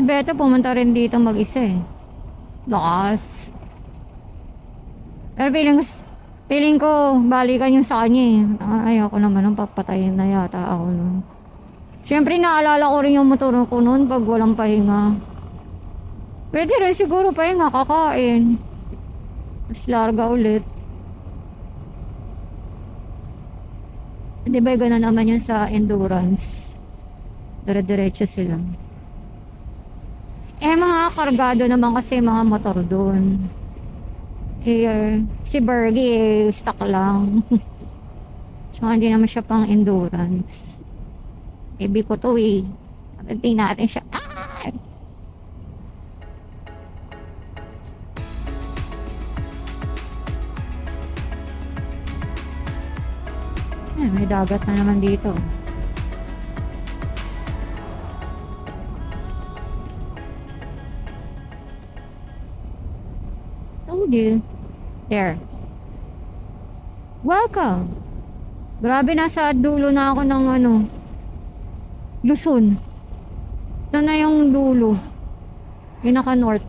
Beto pumunta rin dito mag-isa eh. Lakas. Pero feeling ko balikan yung sa kanya eh. Ayoko naman nung papatayin na yata ako nun. Siyempre naalala ko rin yung motor ko nun pag walang pahinga. Pwede rin siguro pahinga, kakain. Mas larga ulit. Di ba gano'n naman yun sa endurance? Dire-diretso sila. Eh mga kargado naman kasi mga motor doon. Eh, si Bergie eh, stock lang. So hindi naman siya pang endurance. Baby ko to eh. Parating natin siya. Ah! Eh, may dagat na naman dito. Told you. There. Welcome. Grabe, nasa dulo na ako ng ano, Luzon. Ito na yung dulo. Yung naka-north.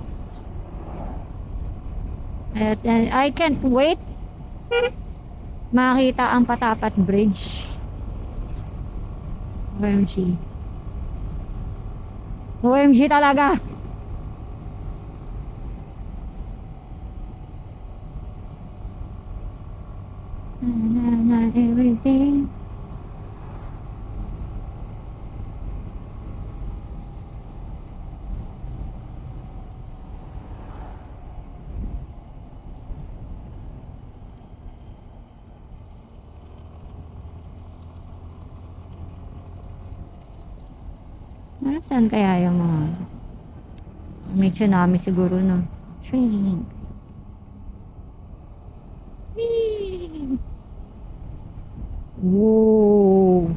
At I can't wait makita ang Patapat Bridge. OMG. OMG talaga. Na everything. Saan kaya yung mga may tsunami siguro no? Train. Whee! Whoa.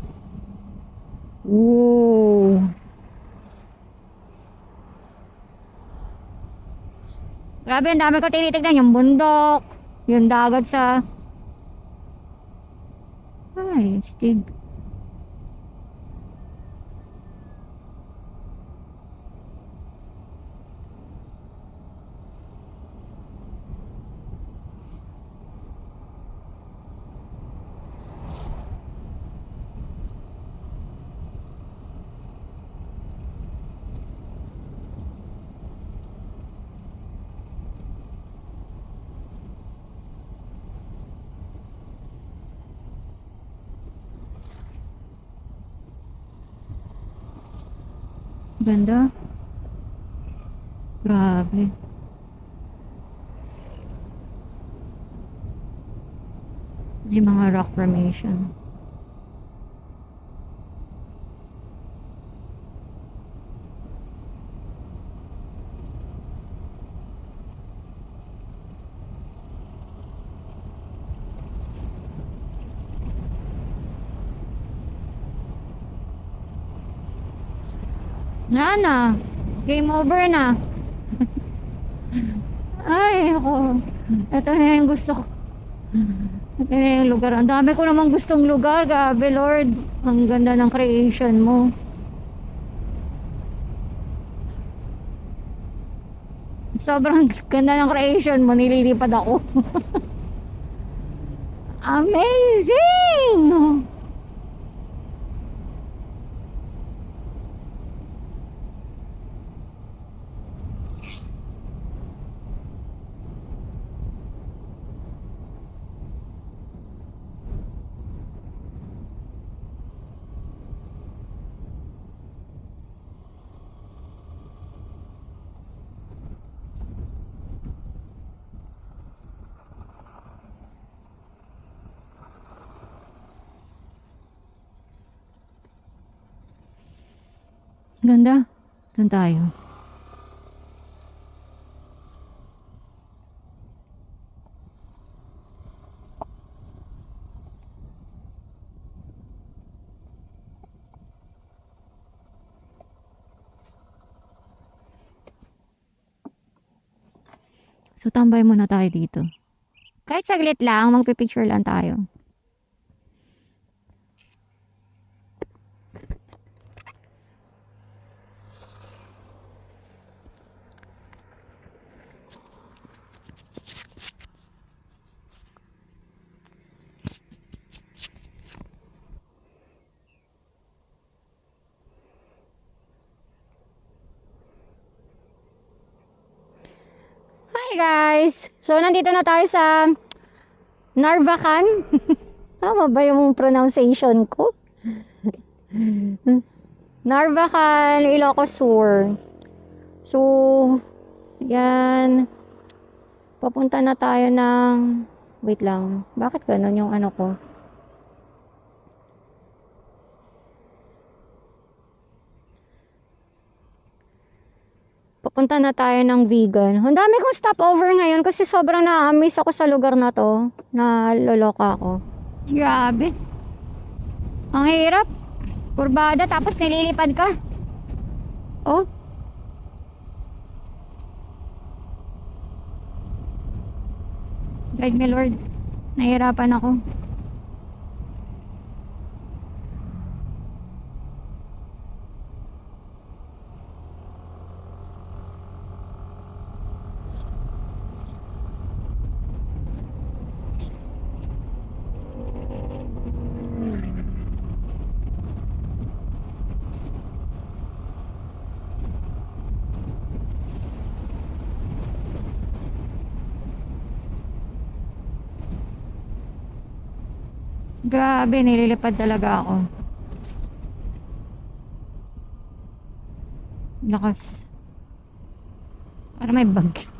Whoa. Grabe, ang dami ko tinitignan. Yung bundok. Yung dagat sa... Ay, stig. Ganda. Grabe. Yung mga rock formation. Na. Game over na. Ay, ako. Ito na yung gusto ko. Ito na yung lugar. Ang dami ko namang gustong lugar. Grabe, Lord. Ang ganda ng creation mo. Sobrang ganda ng creation mo. Nililipad ako. Amazing! Ganda. Doon tayo. So, tambay muna tayo dito. Kahit saglit lang, magpipicture lang tayo. Guys, so nandito na tayo sa Narvacan. Tama ba yung pronunciation ko? Narvacan, Ilocos Sur. So, yan. Papunta na tayo ng... Wait lang. Bakit ganun yung ano ko? Papunta na tayo ng vegan. Ang dami kong stopover ngayon kasi sobrang na-amaze ako sa lugar na to. Naloloka ako. Grabe. Ang hirap. Kurbada tapos nililipad ka. Oh. Guide me Lord. Nahihirapan ako. Grabe, nililipad talaga ako. Lakas. Para may bag.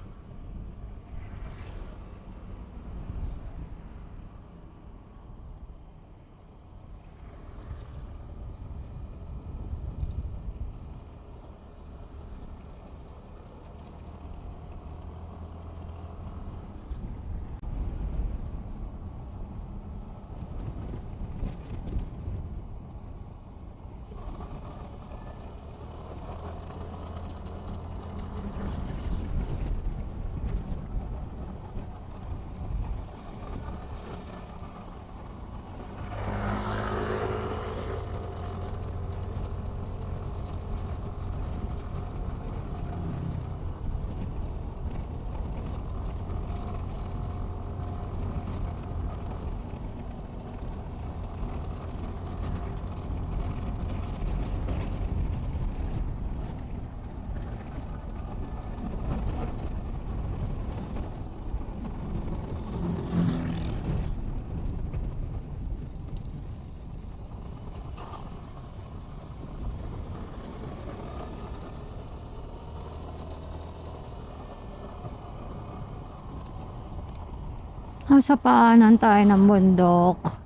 Nasa paanan tayo ng bundok.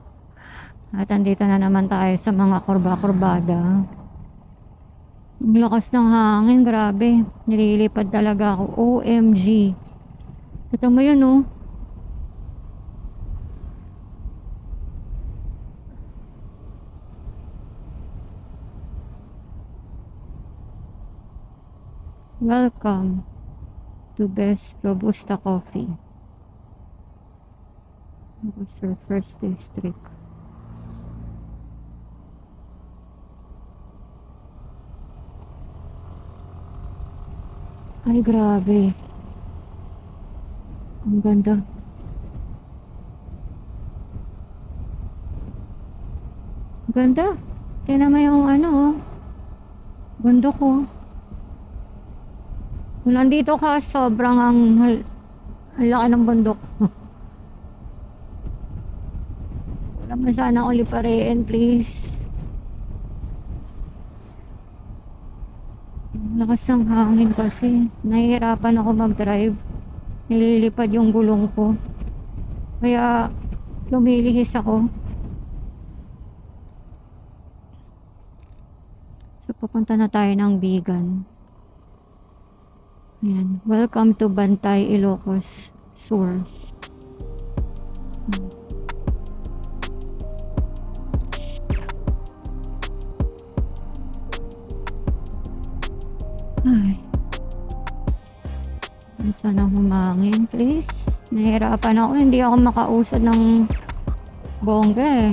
At andito na naman tayo sa mga kurba-kurbada. Ang lakas ng hangin, grabe. Nililipad talaga ako. OMG. Ito mo yun, oh. Welcome to Best Robusta Coffee. Sir, First District. Ay, grabe. Ang ganda. Ganda. Tingnan mo yung ano, oh. Bundok ko. Kung nandito ka, sobrang ang laki ng bundok. Naman sana akong liparin, please. Lakas ng hangin kasi. Nahihirapan ako mag-drive. Nililipad yung gulong ko. Kaya lumilihis ako. So papunta na tayo ng vegan. Ayan. Welcome to Bantay, Ilocos Sur. Ay. Sana humangin, please. Nahihirapan ako. Hindi ako makausad ng bongga eh.